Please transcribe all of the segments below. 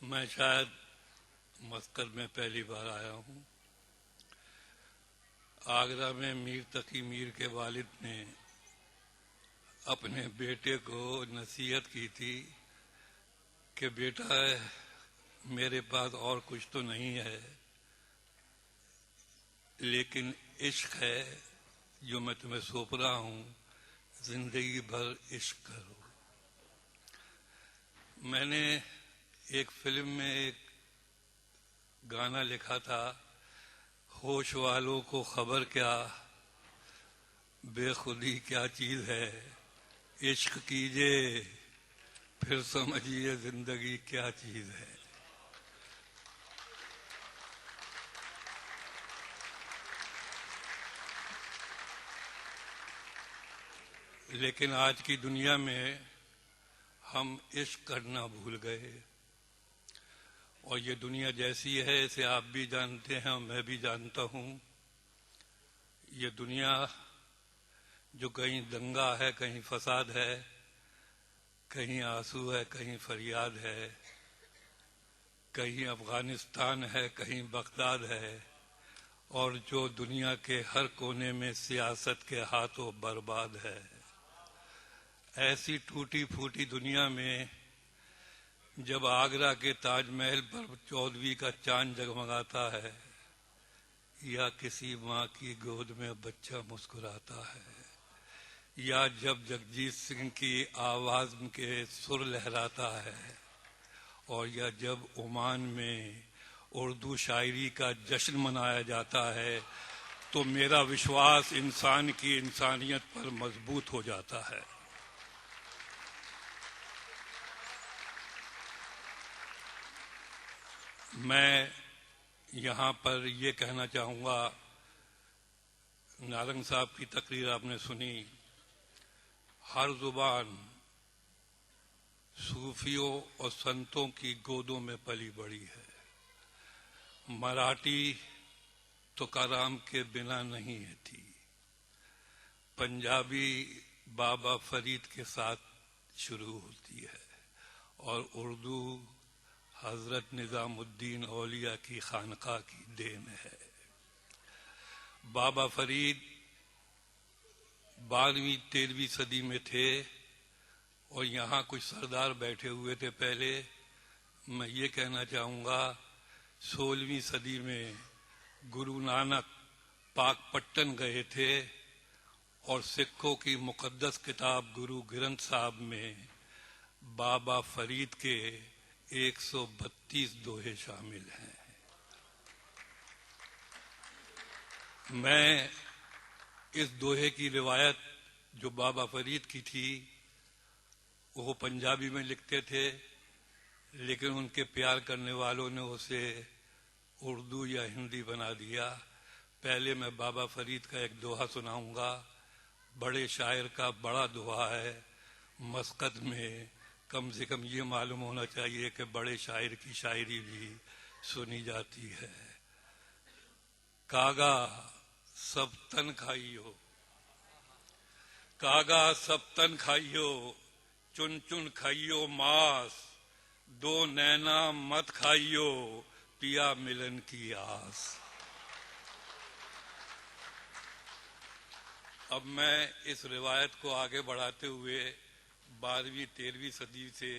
मैं शायद मस्कत में पहली बार आया हूँ। आगरा में मीर तकी मीर के वालिद ने अपने बेटे को नसीहत की थी कि बेटा मेरे पास और कुछ तो नहीं है, लेकिन इश्क है जो मैं तुम्हें सौंप रहा हूँ, जिंदगी भर इश्क करो। मैंने एक फिल्म में एक गाना लिखा था, होश वालों को खबर क्या, बेखुदी क्या चीज है, इश्क कीजिए फिर समझिए जिंदगी क्या चीज है। लेकिन आज की दुनिया में हम इश्क करना भूल गए, और ये दुनिया जैसी है इसे आप भी जानते हैं और मैं भी जानता हूँ। ये दुनिया जो कहीं दंगा है, कहीं फसाद है, कहीं आंसू है, कहीं फरियाद है, कहीं अफगानिस्तान है, कहीं बगदाद है, और जो दुनिया के हर कोने में सियासत के हाथों बर्बाद है। ऐसी टूटी फूटी दुनिया में जब आगरा के ताजमहल पर 14वीं का चांद जगमगाता है, या किसी माँ की गोद में बच्चा मुस्कुराता है, या जब जगजीत सिंह की आवाज के सुर लहराता है, और या जब ओमान में उर्दू शायरी का जश्न मनाया जाता है, तो मेरा विश्वास इंसान की इंसानियत पर मजबूत हो जाता है। मैं यहाँ पर ये कहना चाहूँगा, नारंग साहब की तकरीर आपने सुनी, हर जुबान सूफियों और संतों की गोदों में पली बड़ी है। मराठी तुकाराम के बिना नहीं है थी, पंजाबी बाबा फरीद के साथ शुरू होती है, और उर्दू हजरत निजामुद्दीन औलिया की खानका की देन है। बाबा फरीद 12वीं-13वीं सदी में थे, और यहाँ कुछ सरदार बैठे हुए थे पहले। मैं ये कहना चाहूँगा 16वीं सदी में गुरु नानक पाकपट्टन गए थे, और सिखों की मुकद्दस किताब गुरु ग्रंथ साहब में बाबा फरीद के 132 दोहे शामिल हैं। मैं इस दोहे की रिवायत जो बाबा फरीद की थी वो पंजाबी में लिखते थे, लेकिन उनके प्यार करने वालों ने उसे उर्दू या हिंदी बना दिया। पहले मैं बाबा फरीद का एक दोहा सुनाऊंगा। बड़े शायर का बड़ा दोहा है, मस्कत में कम से कम ये मालूम होना चाहिए कि बड़े शायर की शायरी भी सुनी जाती है। कागा सब तन खाइयो, कागा सब तन खाइयो, चुन चुन खाइयो मांस, दो नैना मत खाइयो, पिया मिलन की आस। अब मैं इस रिवायत को आगे बढ़ाते हुए 12वीं-13वीं सदी से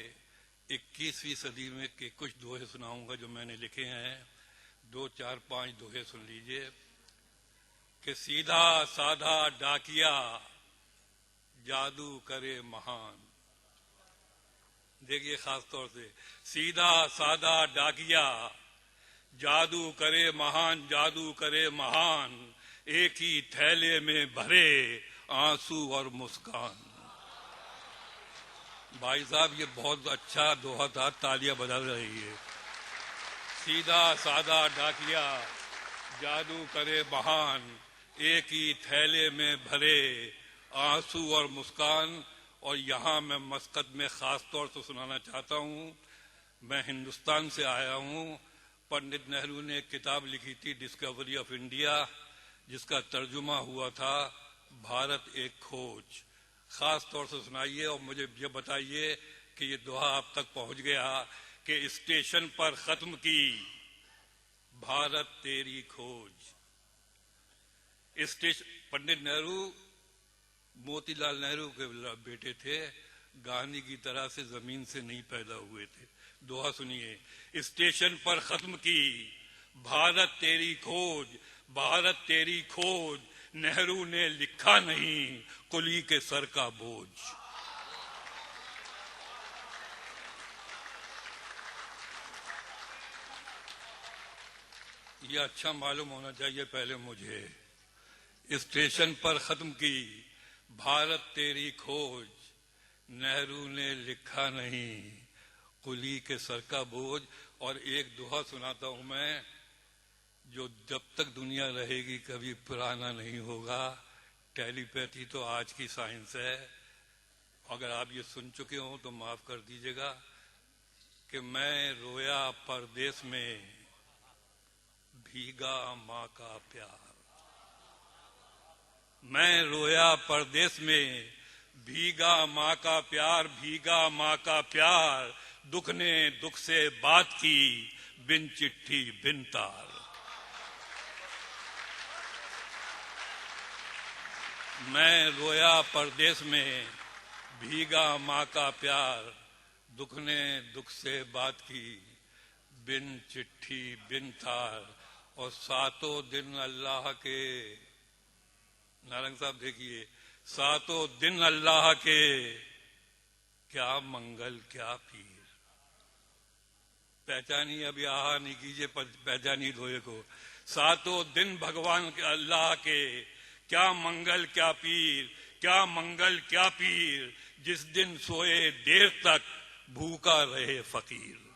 21वीं सदी में के कुछ दोहे सुनाऊंगा जो मैंने लिखे हैं। 2, 4, 5 दोहे सुन लीजिए। कि सीधा साधा डाकिया जादू करे महान। देखिए खास तौर से, सीधा साधा डाकिया जादू करे महान, जादू करे महान, एक ही थैले में भरे आंसू और मुस्कान। भाई साहब ये बहुत अच्छा दोहा था, तालियां बजा रही है। सीधा साधा डाकिया जादू करे महान, एक ही थैले में भरे आंसू और मुस्कान। और यहाँ मैं मस्कत में खास तौर से सुनाना चाहता हूँ। मैं हिंदुस्तान से आया हूँ। पंडित नेहरू ने एक किताब लिखी थी डिस्कवरी ऑफ इंडिया, जिसका तर्जुमा हुआ था भारत एक खोज। खास तौर से सुनाइए और मुझे ये बताइए कि ये दोहा आप तक पहुंच गया कि स्टेशन पर खत्म की भारत तेरी खोज। पंडित नेहरू मोतीलाल नेहरू के बेटे थे, गांधी की तरह से जमीन से नहीं पैदा हुए थे। दोहा सुनिए। स्टेशन पर खत्म की भारत तेरी खोज, भारत तेरी खोज, नेहरू ने लिखा नहीं कुली के सर का बोझ। ये अच्छा मालूम होना चाहिए पहले मुझे। स्टेशन पर खत्म की भारत तेरी खोज, नेहरू ने लिखा नहीं कुली के सर का बोझ। और एक दोहा सुनाता हूं मैं, जो जब तक दुनिया रहेगी कभी पुराना नहीं होगा। टेलीपैथी तो आज की साइंस है, अगर आप ये सुन चुके हो तो माफ कर दीजिएगा। कि मैं रोया परदेश में भीगा माँ का प्यार। मैं रोया परदेश में भीगा माँ का प्यार, भीगा माँ का प्यार, दुख ने दुख से बात की बिन चिट्ठी बिन तार। मैं रोया परदेश में भीगा माँ का प्यार, दुख ने दुख से बात की बिन चिट्ठी बिन तार। और सातों दिन अल्लाह के, नारंग साहब देखिए, सातों दिन अल्लाह के, क्या मंगल क्या पीर। पहचानिए, अभी आहा नहीं कीजिए, पहचानिए दोहे को। सातों दिन भगवान के अल्लाह के, क्या मंगल क्या पीर, क्या मंगल क्या पीर, जिस दिन सोए देर तक भूखा रहे फकीर।